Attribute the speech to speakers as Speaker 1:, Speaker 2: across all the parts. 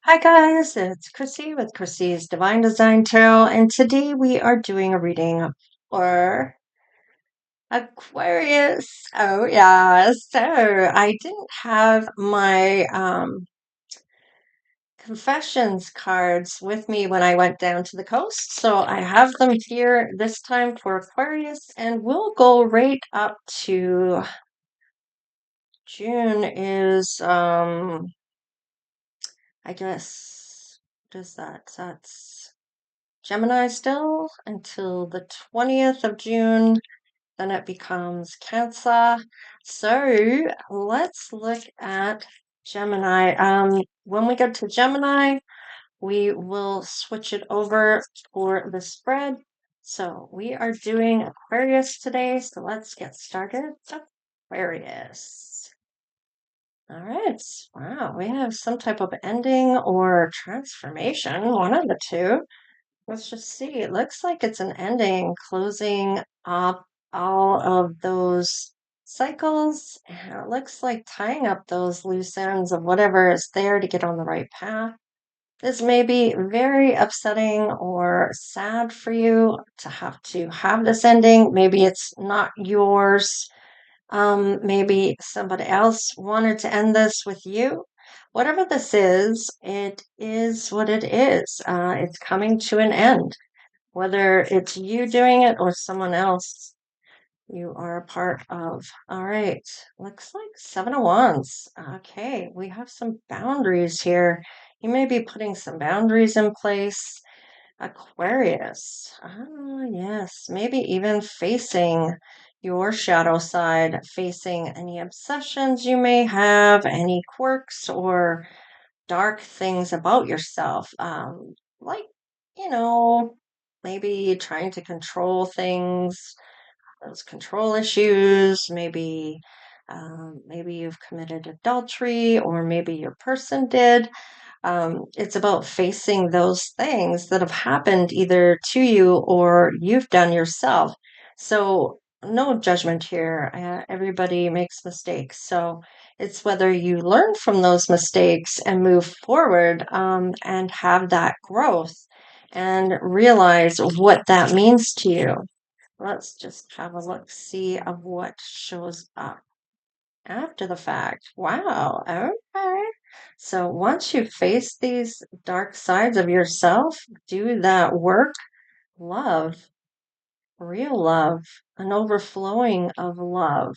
Speaker 1: Hi guys, it's Chrissy with Chrissy's Divine Design Tarot, and today we are doing a reading for Aquarius. Oh yeah, so I didn't have my confessions cards with me when I went down to the coast, so I have them here this time for Aquarius, and we'll go right up to June is I guess what is that? That's Gemini still until the 20th of June. Then it becomes Cancer. So let's look at Gemini. When we get to Gemini, we will switch it over for the spread. So we are doing Aquarius today. So let's get started. Aquarius. All right. Wow. We have some type of ending or transformation, one of the two. Let's just see. It looks like it's an ending, closing up all of those cycles. And it looks like tying up those loose ends of whatever is there to get on the right path. This may be very upsetting or sad for you to have this ending. Maybe it's not yours. Maybe somebody else wanted to end this with you. Whatever this is, it is what it is. It's coming to an end. Whether it's you doing it or someone else you are a part of. All right, looks like Seven of Wands. Okay, we have some boundaries here. You may be putting some boundaries in place. Aquarius. Ah, yes. Maybe even facing your shadow side, facing any obsessions you may have, any quirks or dark things about yourself. Like, you know, maybe trying to control things, those control issues, maybe you've committed adultery, or maybe your person did. It's about facing those things that have happened either to you or you've done yourself. So, no judgment here. Everybody makes mistakes. So, it's whether you learn from those mistakes and move forward and have that growth and realize what that means to you. Let's just have a look see of what shows up after the fact. Wow. Okay. So once you face these dark sides of yourself, do that work, love, real love, an overflowing of love.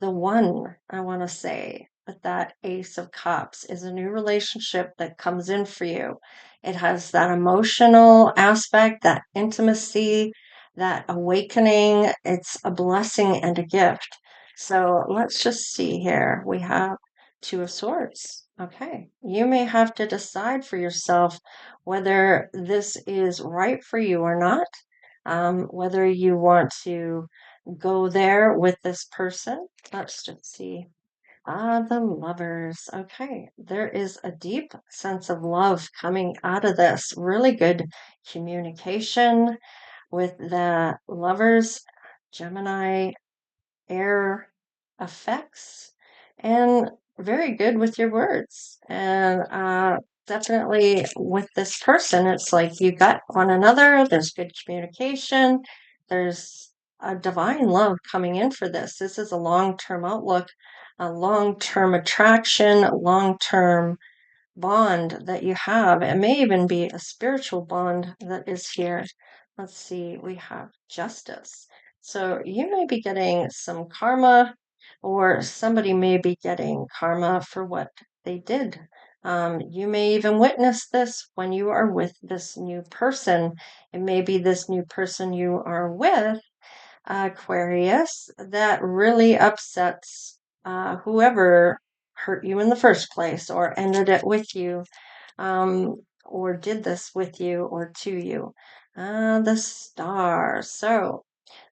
Speaker 1: The one I want to say with that Ace of Cups is a new relationship that comes in for you. It has that emotional aspect, that intimacy, that awakening. It's a blessing and a gift. So let's just see here. We have Two of Swords. Okay. You may have to decide for yourself whether this is right for you or not, whether you want to go there with this person. Let's just see. Ah, the lovers. Okay, there is a deep sense of love coming out of this. Really good communication with the lovers, Gemini air effects, and very good with your words. And definitely with this person, it's like you got one another, there's good communication, there's a divine love coming in for this. This is a long term outlook, a long term attraction, a long term bond that you have. It may even be a spiritual bond that is here. Let's see, we have justice. So you may be getting some karma, or somebody may be getting karma for what they did. You may even witness this when you are with this new person. It may be this new person you are with, Aquarius, that really upsets whoever hurt you in the first place or ended it with you, or did this with you or to you. The star. So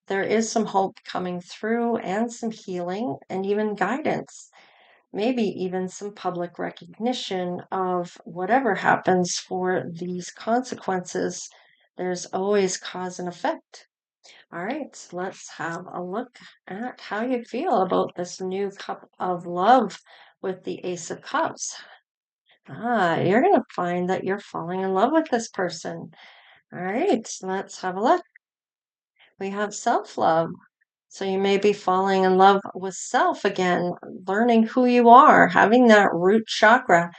Speaker 1: there is some hope coming through and some healing and even guidance. Maybe even some public recognition of whatever happens for these consequences. There's always cause and effect. All right, let's have a look at how you feel about this new cup of love with the Ace of Cups. You're going to find that you're falling in love with this person. All right, let's have a look. We have self-love. So you may be falling in love with self again, learning who you are, having that root chakra,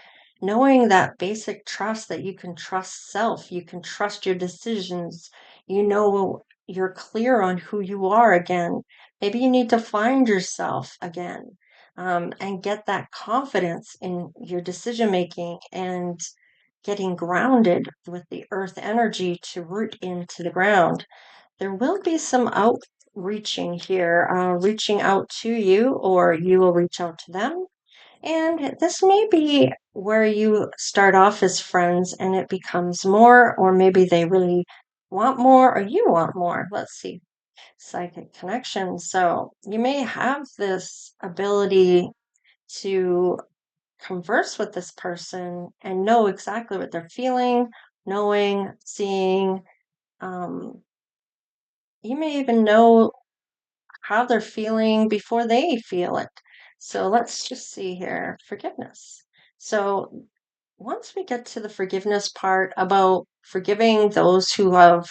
Speaker 1: knowing that basic trust that you can trust self, you can trust your decisions, you know you're clear on who you are again. Maybe you need to find yourself again, and get that confidence in your decision making and getting grounded with the earth energy to root into the ground. There will be some outreaching here, reaching out to you, or you will reach out to them. And this may be where you start off as friends and it becomes more, or maybe they really want more, or you want more. Let's see. Psychic connection. So you may have this ability to converse with this person and know exactly what they're feeling, knowing, seeing. Um, you may even know how they're feeling before they feel it. So let's just see here. Forgiveness. So once we get to the forgiveness part about forgiving those who have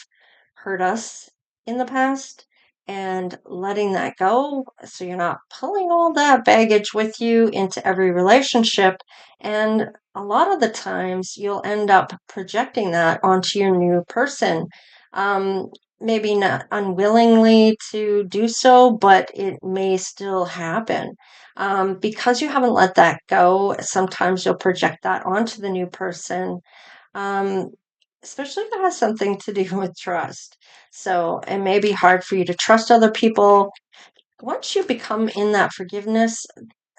Speaker 1: hurt us in the past and letting that go, so you're not pulling all that baggage with you into every relationship. And a lot of the times you'll end up projecting that onto your new person. Um, Maybe not unwillingly to do so, but it may still happen. Because you haven't let that go, sometimes you'll project that onto the new person, um, especially if it has something to do with trust. So it may be hard for you to trust other people. Once you become in that forgiveness,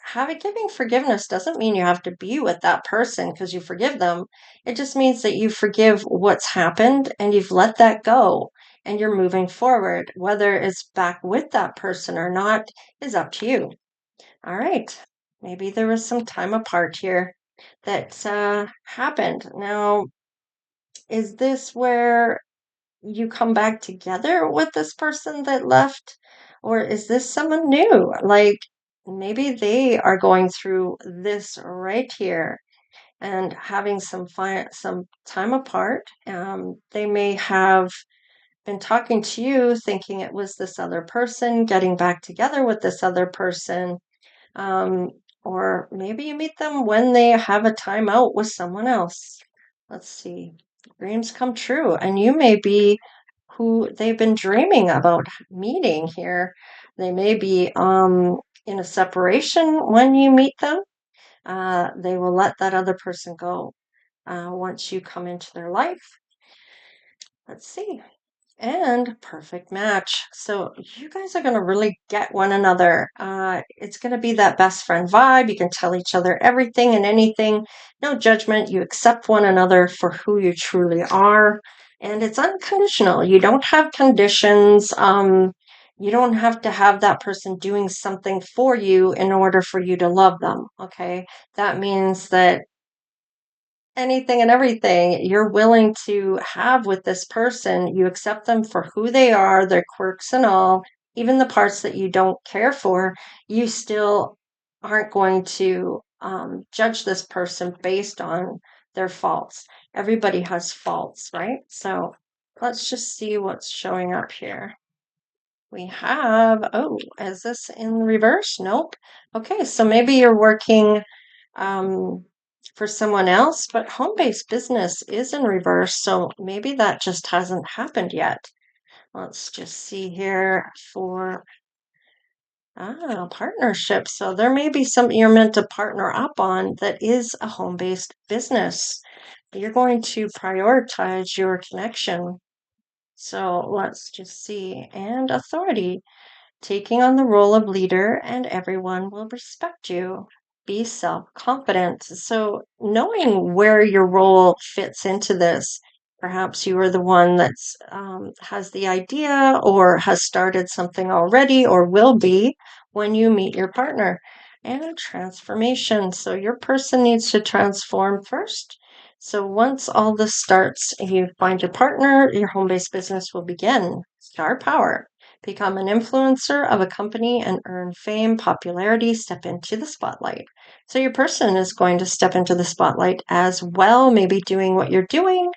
Speaker 1: having giving forgiveness doesn't mean you have to be with that person because you forgive them. It just means that you forgive what's happened and you've let that go and you're moving forward. Whether it's back with that person or not is up to you. All right. Maybe there was some time apart here that happened. Now, is this where you come back together with this person that left? Or is this someone new? Like maybe they are going through this right here and having some time apart. They may have been talking to you thinking it was this other person, getting back together with this other person, um, or maybe you meet them when they have a time out with someone else. Let's see. Dreams come true, and you may be who they've been dreaming about meeting here. They may be in a separation when you meet them. They will let that other person go once you come into their life. Let's see. And perfect match. So you guys are going to really get one another. It's going to be that best friend vibe. You can tell each other everything and anything. No judgment. You accept one another for who you truly are. And it's unconditional. You don't have conditions. You don't have to have that person doing something for you in order for you to love them. Okay. That means that anything and everything you're willing to have with this person. You accept them for who they are, their quirks and all, even the parts that you don't care for. You still aren't going to judge this person based on their faults. Everybody has faults, right? So let's just see what's showing up here. We have, oh, is this in reverse? Nope. Okay, so maybe you're working um, for someone else, but home-based business is in reverse, so maybe that just hasn't happened yet. Let's just see here for partnership. So there may be something you're meant to partner up on that is a home-based business. You're going to prioritize your connection. So let's just see. And authority, taking on the role of leader, and everyone will respect you. Be self-confident. So knowing where your role fits into this, perhaps you are the one that's has the idea or has started something already or will be when you meet your partner. And transformation. So your person needs to transform first. So once all this starts, you find your partner, your home-based business will begin. Star power. Become an influencer of a company and earn fame, popularity, step into the spotlight. So your person is going to step into the spotlight as well, maybe doing what you're doing,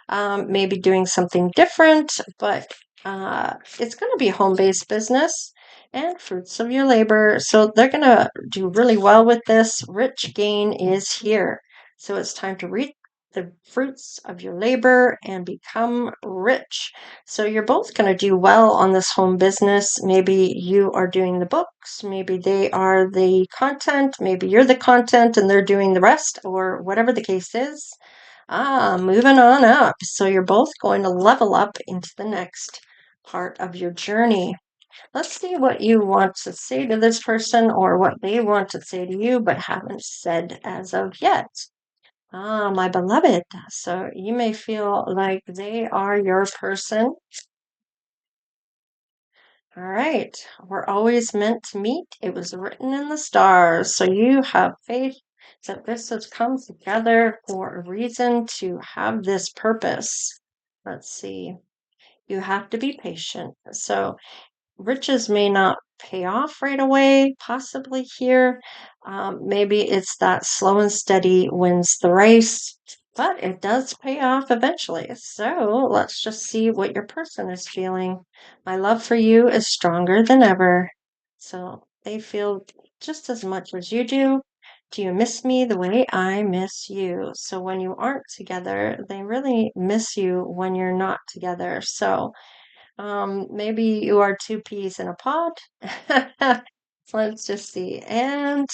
Speaker 1: maybe doing something different, but it's going to be a home-based business and fruits of your labor. So they're going to do really well with this. Rich gain is here. So it's time to reap the fruits of your labor and become rich. So you're both going to do well on this home business. Maybe you are doing the books, maybe they are the content, maybe you're the content and they're doing the rest, or whatever the case is. Moving on up. So you're both going to level up into the next part of your journey. Let's see what you want to say to this person or what they want to say to you, but haven't said as of yet. My beloved. So you may feel like they are your person. All right. We're always meant to meet. It was written in the stars. So you have faith that this has come together for a reason to have this purpose. Let's see. You have to be patient. So riches may not pay off right away, possibly here. Maybe it's that slow and steady wins the race, but it does pay off eventually. So let's just see what your person is feeling. My love for you is stronger than ever. So they feel just as much as you do. Do you miss me the way I miss you? So when you aren't together, they really miss you when you're not together. So maybe you are two peas in a pod. Let's just see. And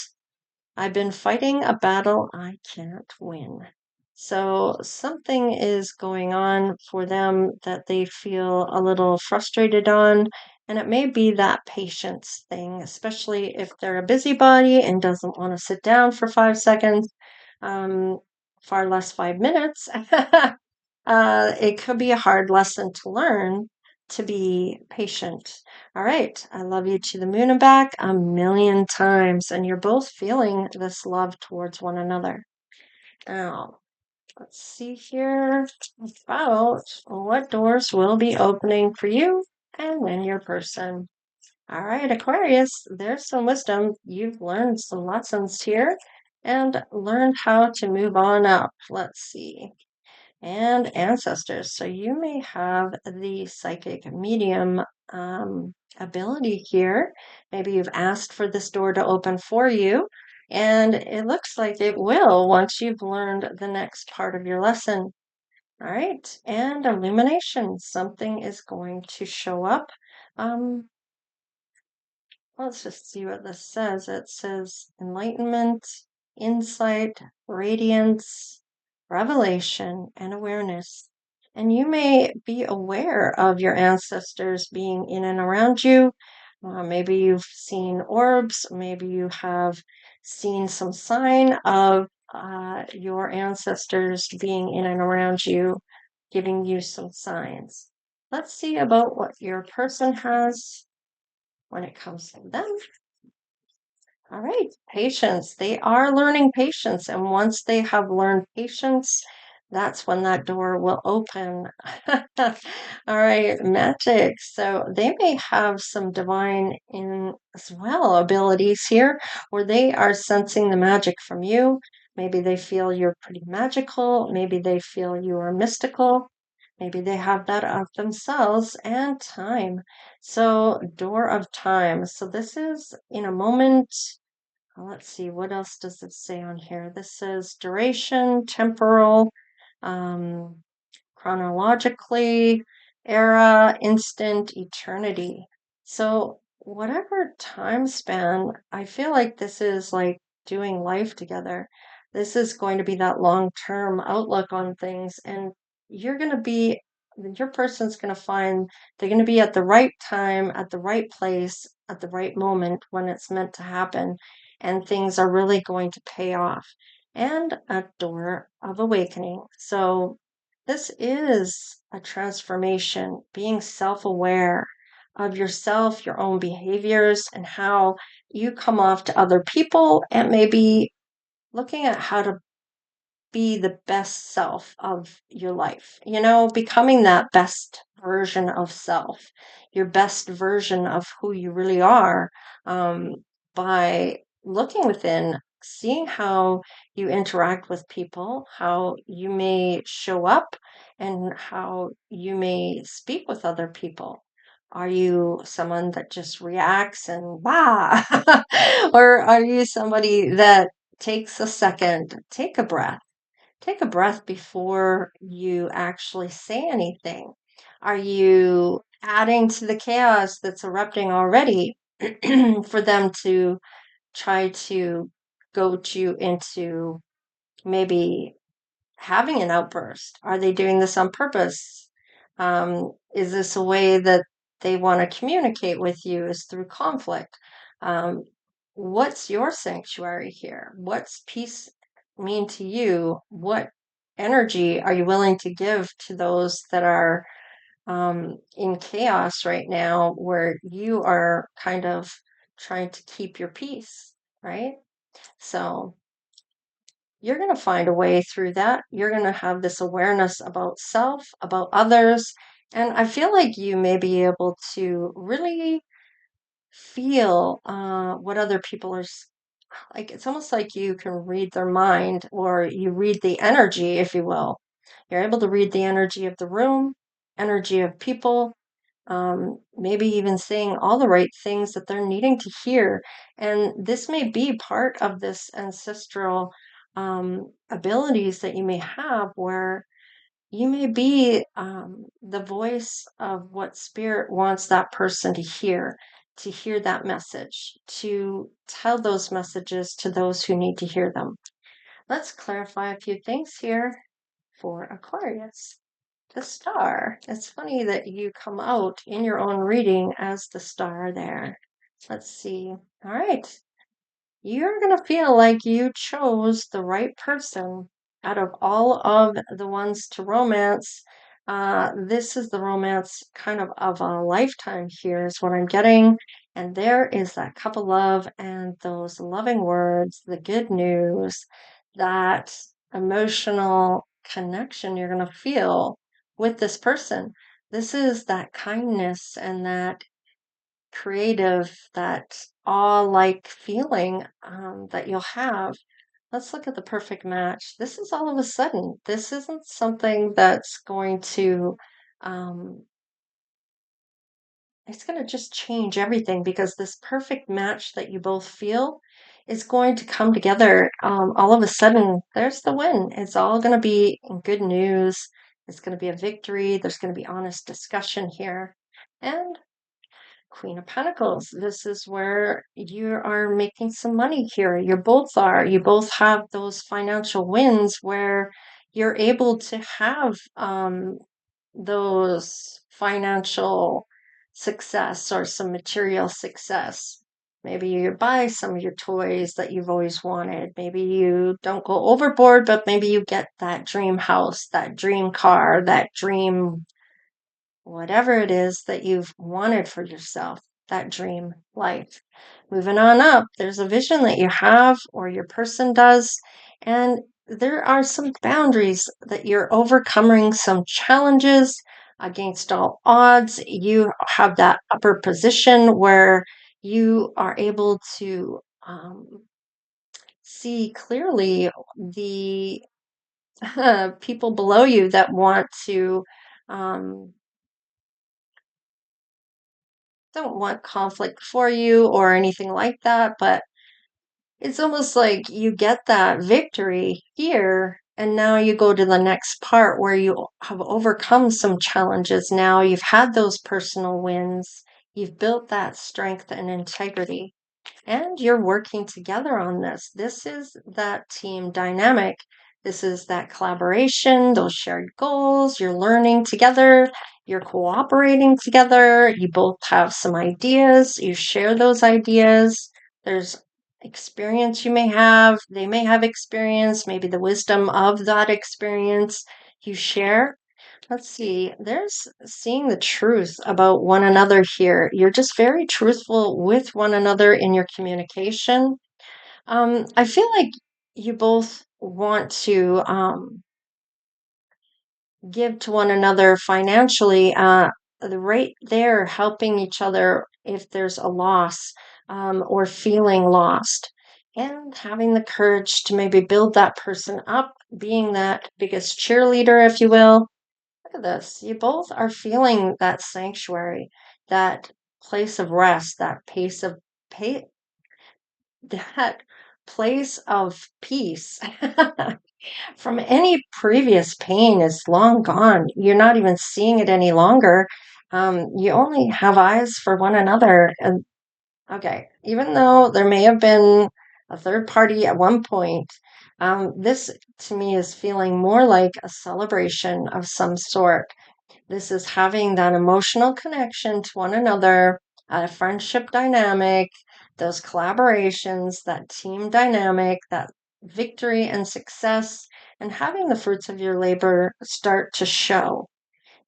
Speaker 1: I've been fighting a battle I can't win. So something is going on for them that they feel a little frustrated on. And it may be that patience thing, especially if they're a busybody and doesn't want to sit down for 5 seconds, um, far less 5 minutes. It could be a hard lesson to learn to be patient. All right, I love you to the moon and back a million times, and you're both feeling this love towards one another. Now, let's see here about what doors will be opening for you and then your person. All right, Aquarius, there's some wisdom. You've learned some lessons here and learned how to move on up. Let's see and ancestors. So you may have the psychic medium ability here. Maybe you've asked for this door to open for you, and it looks like it will once you've learned the next part of your lesson. All right, and illumination. Something is going to show up. Um, Let's just see what this says. It says enlightenment, insight, radiance, revelation, and awareness. And you may be aware of your ancestors being in and around you. Maybe you've seen orbs, maybe you have seen some sign of your ancestors being in and around you, giving you some signs. Let's see about what your person has when it comes to them. All right, patience. They are learning patience. And once they have learned patience, that's when that door will open. All right, magic. So they may have some divine in as well abilities here where they are sensing the magic from you. Maybe they feel you're pretty magical. Maybe they feel you are mystical. Maybe they have that of themselves and time. So, door of time. So, this is in a moment. Let's see, what else does it say on here? This says duration, temporal, um, chronologically, era, instant, eternity. So, whatever time span, I feel like this is like doing life together. This is going to be that long-term outlook on things, and you're going to be, your person's going to find they're going to be at the right time, at the right place, at the right moment when it's meant to happen, and things are really going to pay off. And a door of awakening. So, this is a transformation, being self aware of yourself, your own behaviors, and how you come off to other people, and maybe looking at how to be the best self of your life. You know, becoming that best version of self, your best version of who you really are, um, by looking within, seeing how you interact with people, how you may show up, and how you may speak with other people. Are you someone that just reacts and bah? Or are you somebody that takes a second, take a breath before you actually say anything? Are you adding to the chaos that's erupting already for them to try to goad you into maybe having an outburst? Are they doing this on purpose? Is this a way that they want to communicate with you is through conflict? Um, what's your sanctuary here? What's peace mean to you? What energy are you willing to give to those that are in chaos right now, where you are kind of trying to keep your peace, right? So, you're going to find a way through that. You're going to have this awareness about self, about others. And I feel like you may be able to really feel what other people are like. It's almost like you can read their mind, or you read the energy, if you will. You're able to read the energy of the room, energy of people, maybe even saying all the right things that they're needing to hear. And this may be part of this ancestral abilities that you may have, where you may be the voice of what spirit wants that person to hear that message, to tell those messages to those who need to hear them. Let's clarify a few things here for Aquarius. The star. It's funny that you come out in your own reading as the star there. Let's see. All right. You're going to feel like you chose the right person out of all of the ones to romance. This is the romance kind of a lifetime here, is what I'm getting. And there is that cup of love and those loving words, the good news, that emotional connection you're going to feel with this person. This is that kindness and that creative, that awe-like feeling that you'll have. Let's look at the perfect match. This is all of a sudden. This isn't something that's going to, um, it's going to just change everything, because this perfect match that you both feel is going to come together. All of a sudden, there's the win. It's all going to be good news. It's going to be a victory. There's going to be honest discussion here. And Queen of Pentacles. This is where you are making some money here. You both are. You both have those financial wins where you're able to have those financial success or some material success. Maybe you buy some of your toys that you've always wanted. Maybe you don't go overboard, but maybe you get that dream house, that dream car, that dream whatever it is that you've wanted for yourself, that dream life. Moving on up, there's a vision that you have, or your person does, and there are some boundaries that you're overcoming, some challenges against all odds. You have that upper position where you are able to see clearly the people below you that want to um, don't want conflict for you or anything like that, but it's almost like you get that victory here, and now you go to the next part where you have overcome some challenges. Now you've had those personal wins, you've built that strength and integrity, and you're working together on this. This is that team dynamic. This is that collaboration, those shared goals. You're learning together, you're cooperating together. You both have some ideas, you share those ideas. There's experience you may have, they may have experience, maybe the wisdom of that experience you share. Let's see, there's seeing the truth about one another here. You're just very truthful with one another in your communication. I feel like you both want to give to one another financially, right there, helping each other if there's a loss or feeling lost, and having the courage to maybe build that person up, being that biggest cheerleader, if you will. Look at this. You both are feeling that sanctuary, that place of rest, that pace of pa- that place of peace. From any previous pain is long gone. You're not even seeing it any longer. You only have eyes for one another. And okay, even though there may have been a third party at one point, this to me is feeling more like a celebration of some sort. This is having that emotional connection to one another, a friendship dynamic, those collaborations, that team dynamic, that victory and success, and having the fruits of your labor start to show.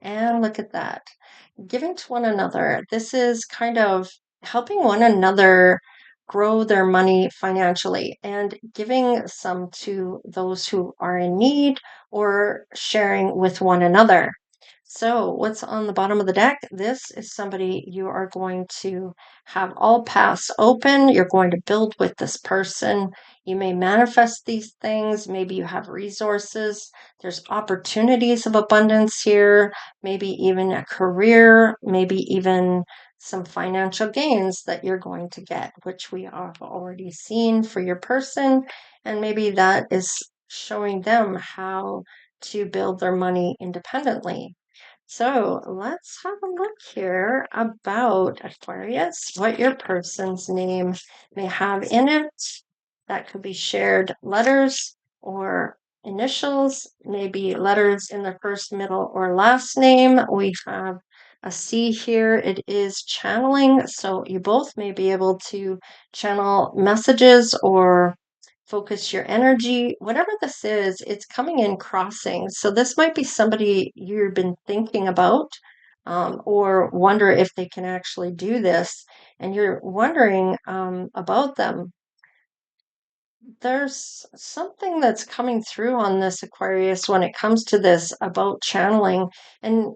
Speaker 1: And look at that. Giving to one another. This is kind of helping one another grow their money financially and giving some to those who are in need or sharing with one another. So, what's on the bottom of the deck? This is somebody you are going to have all paths open. You're going to build with this person. You may manifest these things. Maybe you have resources. There's opportunities of abundance here, maybe even a career, maybe even some financial gains that you're going to get, which we have already seen for your person. And maybe that is showing them how to build their money independently. So let's have a look here about Aquarius, what your person's name may have in it. That could be shared letters or initials, maybe letters in the first, middle, or last name. We have a C here. It is channeling, so you both may be able to channel messages or focus your energy. Whatever this is, it's coming in crossing. So this might be somebody you've been thinking about, or wonder if they can actually do this, and you're wondering about them. There's something that's coming through on this Aquarius when it comes to this about channeling. And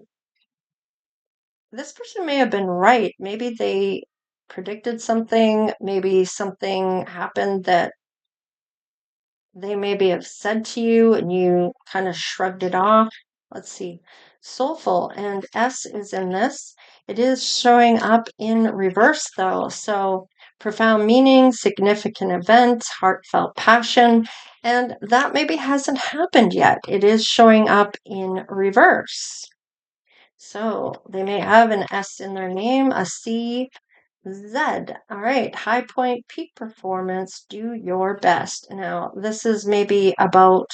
Speaker 1: this person may have been right. Maybe they predicted something, maybe something happened that they maybe have said to you and you kind of shrugged it off. Let's see. Soulful and S is in this. It is showing up in reverse though. So profound meaning, significant event, heartfelt passion, and that maybe hasn't happened yet. It is showing up in reverse. So they may have an S in their name, a C, Z. All right. High point, peak performance. Do your best. Now, this is maybe about,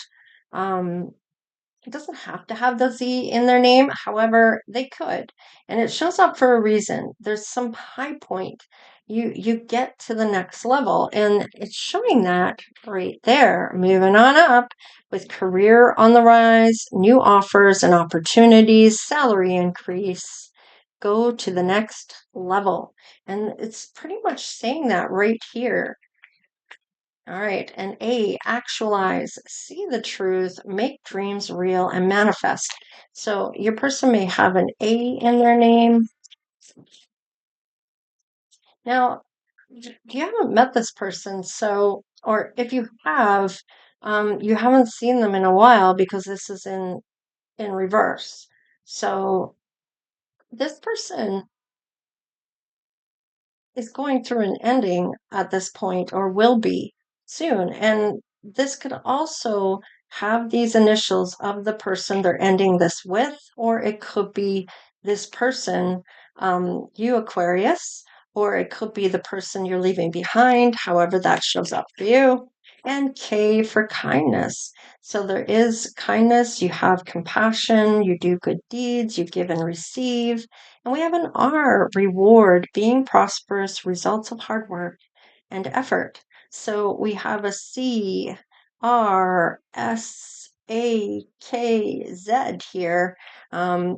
Speaker 1: it doesn't have to have the Z in their name. However, they could. And it shows up for a reason. There's some high point. You get to the next level. And it's showing that right there. Moving on up with career on the rise, new offers and opportunities, salary increase. Go to the next level. And it's pretty much saying that right here. All right. And A, actualize, see the truth, make dreams real, and manifest. So your person may have an A in their name. Now, you haven't met this person, so, or if you have, you haven't seen them in a while because this is in reverse. So this person is going through an ending at this point or will be soon. And this could also have these initials of the person they're ending this with, or it could be this person, you Aquarius, or it could be the person you're leaving behind, however that shows up for you. And K for kindness. So there is kindness, you have compassion, you do good deeds, you give and receive. And we have an R, reward, being prosperous, results of hard work and effort. So we have a C, R, S, A, K, Z here.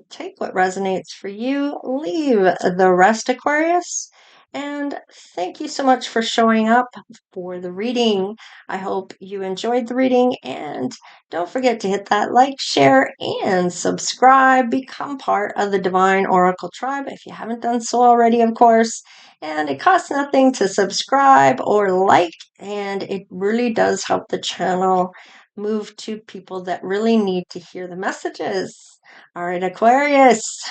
Speaker 1: Take what resonates for you, leave the rest, Aquarius. And thank you so much for showing up for the reading. I hope you enjoyed the reading, and don't forget to hit that like, share, and subscribe. Become part of the Divine Oracle Tribe if you haven't done so already, of course. And it costs nothing to subscribe or like, and it really does help the channel move to people that really need to hear the messages. All right, Aquarius.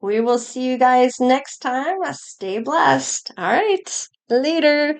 Speaker 1: We will see you guys next time. Stay blessed. All right. Later.